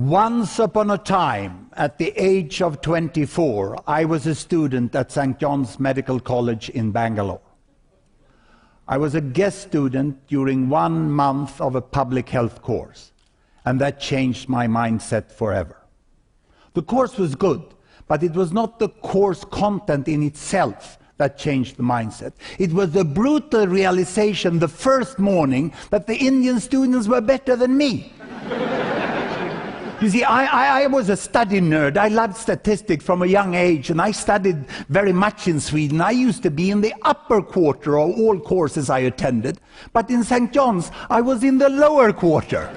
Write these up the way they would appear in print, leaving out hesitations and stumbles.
Once upon a time, at the age of 24, I was a student at St. John's Medical College in Bangalore. I was a guest student during 1 month of a public health course, and that changed my mindset forever. The course was good, but it was not the course content in itself that changed the mindset. It was the brutal realization the first morning that the Indian students were better than me. You see, I was a study nerd. I loved statistics from a young age, and I studied very much in Sweden. I used to be in the upper quarter of all courses I attended, but in St. John's, I was in the lower quarter.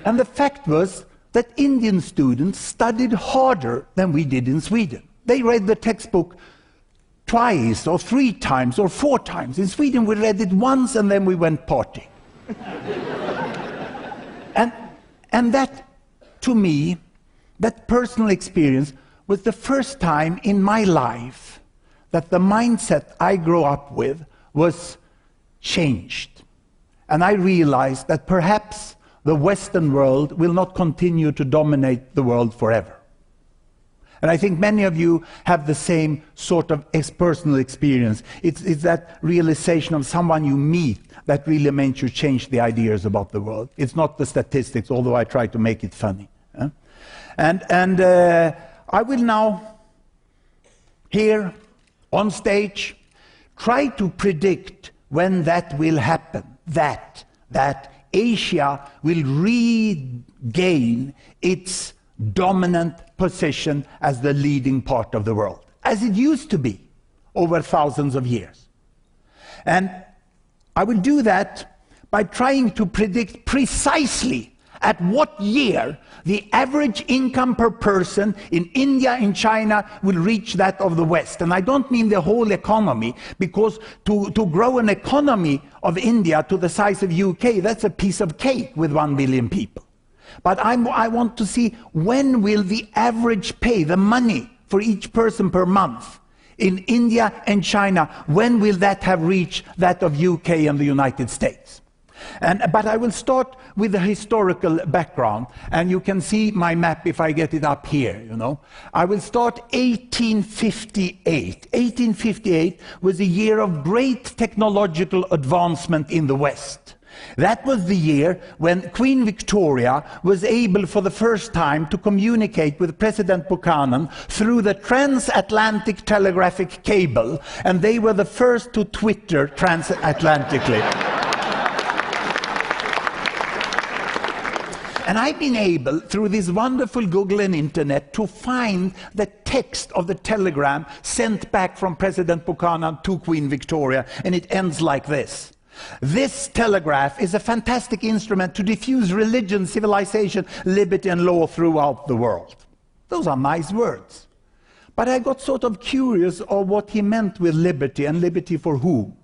And the fact was that Indian students studied harder than we did in Sweden. They read the textbook twice, or 3 times, or 4 times. In Sweden, we read it once, and then we went partying. and that, to me, that personal experience was the first time in my life that the mindset I grew up with was changed. And I realized that perhaps the Western world will not continue to dominate the world forever. And I think many of you have the same sort of personal experience. It's that realization of someone you meet that really makes you change the ideas about the world. It's not the statistics, although I try to make it funny. And I will now, here on stage, try to predict when that will happen, that Asia will regain its dominant position as the leading part of the world, as it used to be over thousands of years. And I will do that by trying to predict precisely at what year the average income per person in India and China will reach that of the West. And I don't mean the whole economy, because to grow an economy of India to the size of UK, that's a piece of cake with 1 billion people. But I want to see when will the average pay, the money for each person per month in India and China, when will that have reached that of UK and the United States? But I will start with the historical background, and you can see my map if I get it up here, you know. I will start 1858. 1858 was a year of great technological advancement in the West. That was the year when Queen Victoria was able for the first time to communicate with President Buchanan through the transatlantic telegraphic cable, and they were the first to Twitter transatlantically. And I've been able, through this wonderful Google and Internet, to find the text of the telegram sent back from President Buchanan to Queen Victoria, and it ends like this. This telegraph is a fantastic instrument to diffuse religion, civilization, liberty and law throughout the world. Those are nice words. But I got sort of curious of what he meant with liberty, and liberty for whom.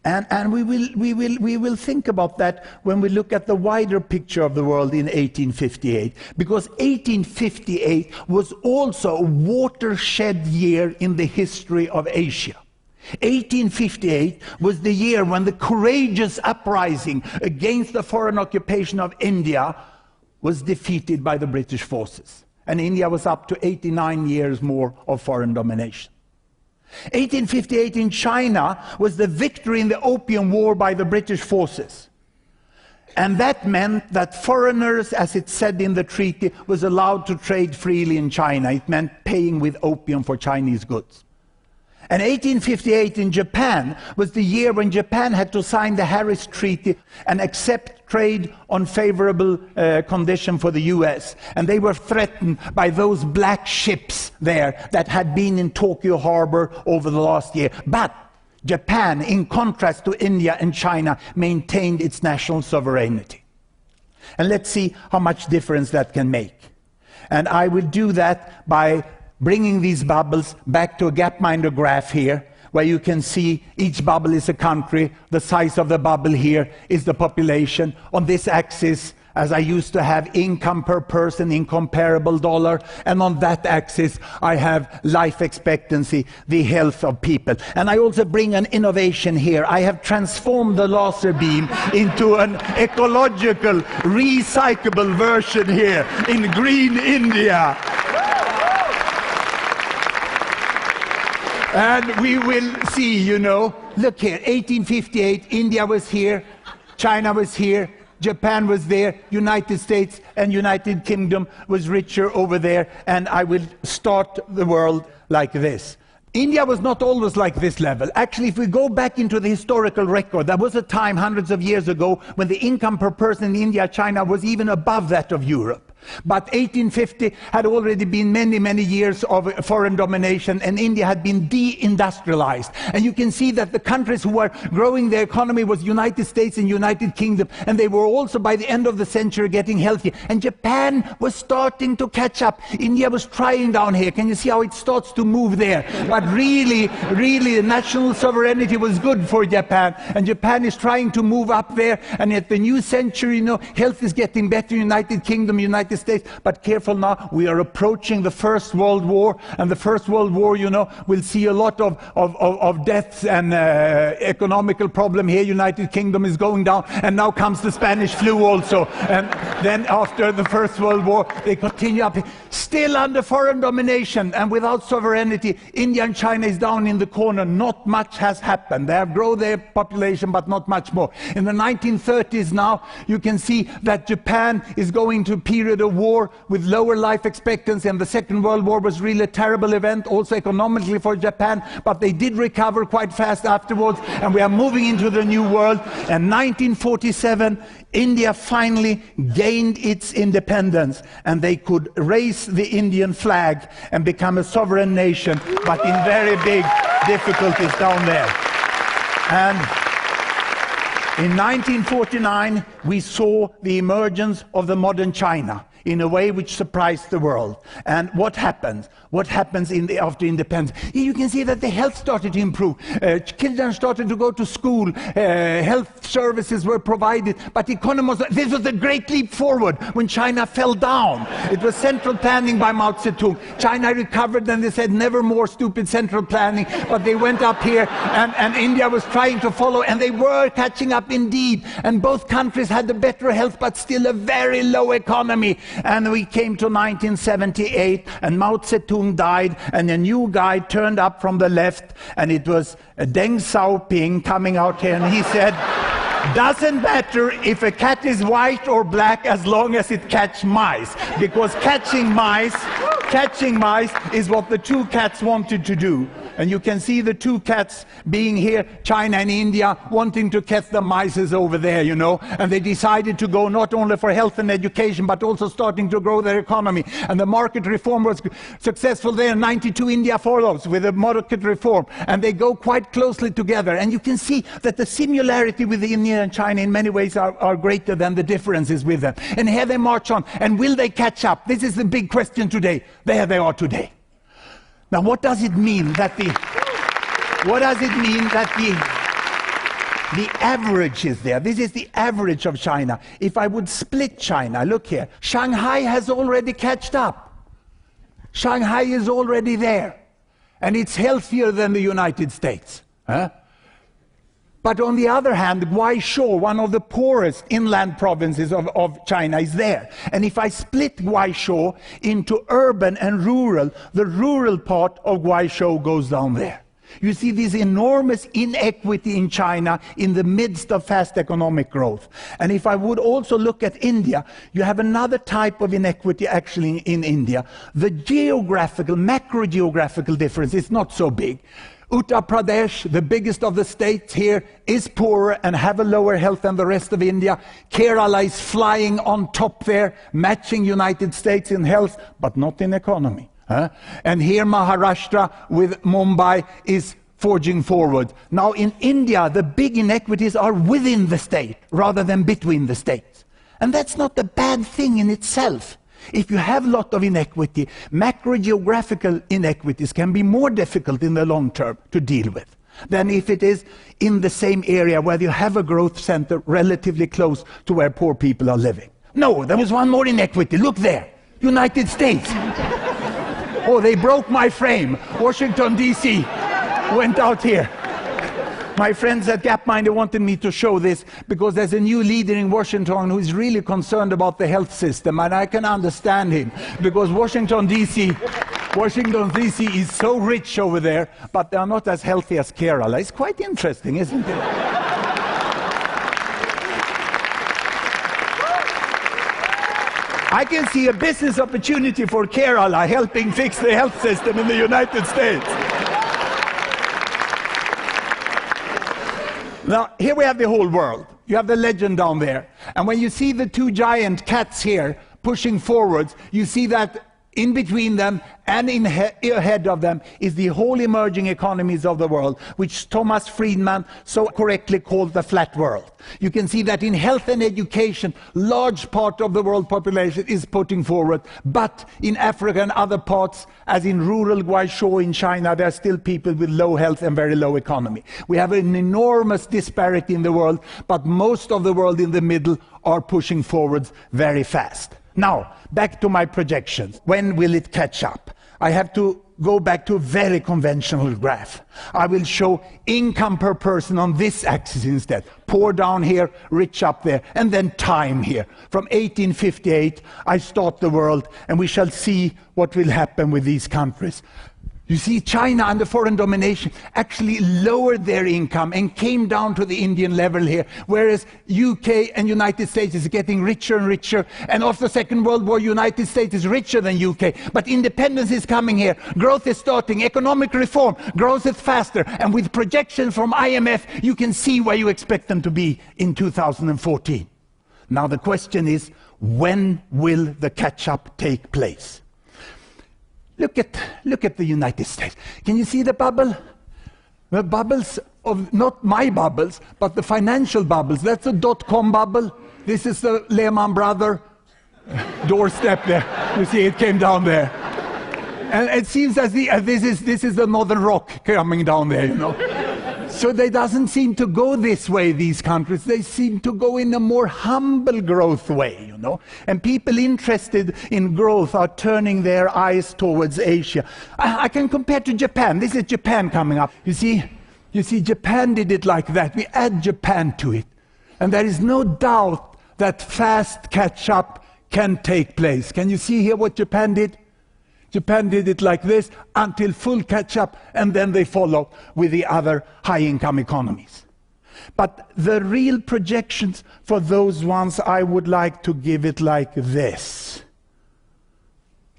And we will think about that when we look at the wider picture of the world in 1858, because 1858 was also a watershed year in the history of Asia. 1858 was the year when the courageous uprising against the foreign occupation of India was defeated by the British forces, and India was up to 89 years more of foreign domination. 1858 in China was the victory in the Opium War by the British forces. And that meant that foreigners, as it said in the treaty, was allowed to trade freely in China. It meant paying with opium for Chinese goods. And 1858 in Japan was the year when Japan had to sign the Harris Treaty and accept trade on favorable condition for the US. And they were threatened by those black ships there that had been in Tokyo Harbor over the last year. But Japan, in contrast to India and China, maintained its national sovereignty. And let's see how much difference that can make. And I will do that by bringing these bubbles back to a gapminder graph here, where you can see each bubble is a country. The size of the bubble here is the population. On this axis, as I used to have income per person in comparable dollar, and on that axis I have life expectancy, the health of people. And I also bring an innovation here. I have transformed the laser beam into an ecological, recyclable version here in green India. And we will see, you know, look here, 1858, India was here, China was here, Japan was there, United States and United Kingdom was richer over there, and I will start the world like this. India was not always like this level. Actually, if we go back into the historical record, there was a time hundreds of years ago when the income per person in India, China was even above that of Europe. But 1850 had already been many, many years of foreign domination, and India had been deindustrialized. And you can see that the countries who were growing their economy was United States and United Kingdom, and they were also by the end of the century getting healthy. And Japan was starting to catch up. India was trying down here. Can you see how it starts to move there? But really, national sovereignty was good for Japan, and Japan is trying to move up there. And at the new century, you know, health is getting better, United Kingdom, United States, but careful now, we are approaching the First World War, and the First World War, you know, will see a lot of deaths and economical problem here. United Kingdom is going down, and now comes the Spanish flu also, and then after the First World War, they continue up, still under foreign domination and without sovereignty. India and China is down in the corner. Not much has happened. They have grown their population, but not much more. In the 1930s now, you can see that Japan is going to a period of war with lower life expectancy, and the Second World War was really a terrible event, also economically for Japan, but they did recover quite fast afterwards, and we are moving into the new world. And 1947, India finally gained its independence, and they could raise the Indian flag and become a sovereign nation, but in very big difficulties down there. And in 1949, we saw the emergence of the modern China in a way which surprised the world. And what happens? What happens after independence? Here you can see that the health started to improve. Children started to go to school. Health services were provided. But this was a great leap forward when China fell down. It was central planning by Mao Zedong. China recovered, and they said, never more stupid central planning. But they went up here, and India was trying to follow, and they were catching up indeed. And both countries had a better health, but still a very low economy. And we came to 1978, and Mao Zedong died, and a new guy turned up from the left, and it was Deng Xiaoping coming out here, and he said, doesn't matter if a cat is white or black as long as it catches mice, because catching mice is what the two cats wanted to do. And you can see the two cats being here, China and India, wanting to catch the mice over there, you know. And they decided to go not only for health and education, but also starting to grow their economy. And the market reform was successful there. In 92, India follows with the market reform. And they go quite closely together. And you can see that the similarity with India and China in many ways are greater than the differences with them. And here they march on. And will they catch up? This is the big question today. There they are today. Now, what does it mean that the average is there? This is the average of China. If I would split China, look here. Shanghai has already catched up. Shanghai is already there. And it's healthier than the United States. Huh? But on the other hand, Guizhou, one of the poorest inland provinces of China, is there. And if I split Guizhou into urban and rural, the rural part of Guizhou goes down there. You see this enormous inequity in China in the midst of fast economic growth. And if I would also look at India, you have another type of inequity actually in India. The geographical, macro-geographical difference is not so big. Uttar Pradesh, the biggest of the states here, is poorer and have a lower health than the rest of India. Kerala is flying on top there, matching United States in health, but not in economy. And here Maharashtra with Mumbai is forging forward. Now in India, the big inequities are within the state rather than between the states. And that's not a bad thing in itself. If you have a lot of inequity, macro-geographical inequities can be more difficult in the long term to deal with than if it is in the same area where you have a growth center relatively close to where poor people are living. No, there was one more inequity. Look there. United States. Oh, they broke my frame. Washington, D.C. went out here. My friends at Gapminder wanted me to show this because there's a new leader in Washington who is really concerned about the health system, and I can understand him because Washington, D.C. is so rich over there, but they are not as healthy as Kerala. It's quite interesting, isn't it? I can see a business opportunity for Kerala helping fix the health system in the United States. Now, here we have the whole world. You have the legend down there. And when you see the two giant cats here pushing forwards, you see that in between them and ahead of them is the whole emerging economies of the world, which Thomas Friedman so correctly called the flat world. You can see that in health and education, large part of the world population is putting forward, but in Africa and other parts, as in rural Guizhou in China, there are still people with low health and very low economy. We have an enormous disparity in the world, but most of the world in the middle are pushing forwards very fast. Now, back to my projections. When will it catch up? I have to go back to a very conventional graph. I will show income per person on this axis instead. Poor down here, rich up there, and then time here. From 1858, I start the world, and we shall see what will happen with these countries. You see, China under foreign domination actually lowered their income and came down to the Indian level here, whereas UK and United States is getting richer and richer, and after the Second World War, United States is richer than UK. But independence is coming here, growth is starting, economic reform, growth is faster, and with projections from IMF, you can see where you expect them to be in 2014. Now the question is, when will the catch-up take place? Look at the United States. Can you see the bubble? The bubbles of, not my bubbles, but the financial bubbles. That's a dot-com bubble. This is the Lehman Brothers doorstep there. You see, it came down there. And it seems as this is the Northern Rock coming down there, you know. So they doesn't seem to go this way, these countries. They seem to go in a more humble growth way, you know. And people interested in growth are turning their eyes towards Asia. I can compare to Japan. This is Japan coming up. You see, Japan did it like that. We add Japan to it. And there is no doubt that fast catch-up can take place. Can you see here what Japan did? Japan did it like this until full catch-up, and then they follow with the other high-income economies. But the real projections for those ones, I would like to give it like this.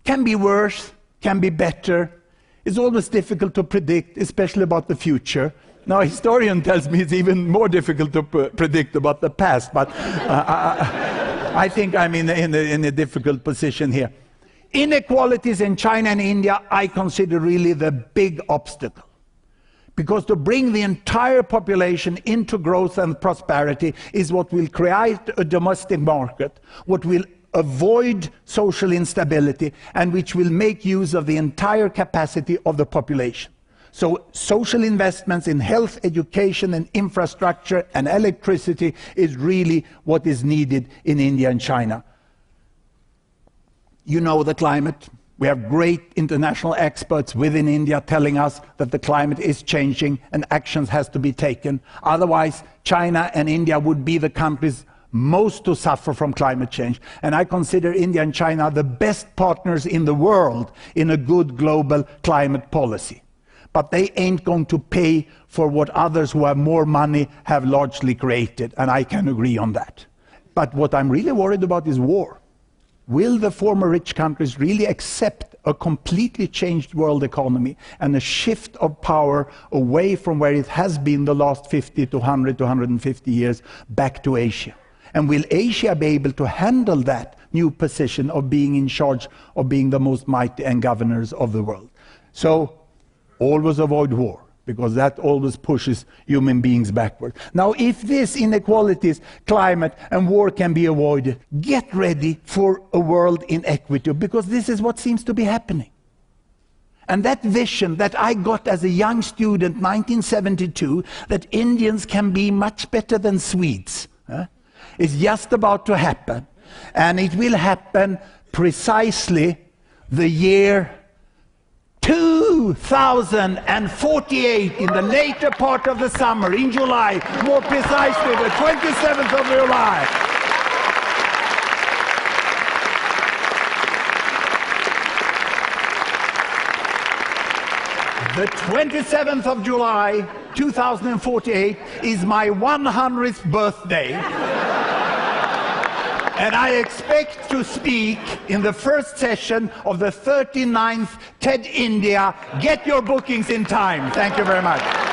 Can be worse, can be better. It's always difficult to predict, especially about the future. Now, a historian tells me it's even more difficult to predict about the past, but I think I'm in a difficult position here. Inequalities in China and India, I consider really the big obstacle. Because to bring the entire population into growth and prosperity is what will create a domestic market, what will avoid social instability, and which will make use of the entire capacity of the population. So social investments in health, education, and infrastructure and electricity is really what is needed in India and China. You know the climate. We have great international experts within India telling us that the climate is changing and actions has to be taken. Otherwise, China and India would be the countries most to suffer from climate change. And I consider India and China the best partners in the world in a good global climate policy. But they ain't going to pay for what others who have more money have largely created, and I can agree on that. But what I'm really worried about is war. Will the former rich countries really accept a completely changed world economy and a shift of power away from where it has been the last 50 to 100 to 150 years back to Asia? And will Asia be able to handle that new position of being in charge of being the most mighty and governors of the world? So always avoid war, because that always pushes human beings backward. Now, if these inequalities, climate and war can be avoided, get ready for a world in equity, because this is what seems to be happening. And that vision that I got as a young student, 1972, that Indians can be much better than Swedes, is just about to happen. And it will happen precisely the year 2048, in the later part of the summer, in July, more precisely the 27th of July. The 27th of July, 2048, is my 100th birthday. And I expect to speak in the first session of the 39th TED India. Get your bookings in time. Thank you very much.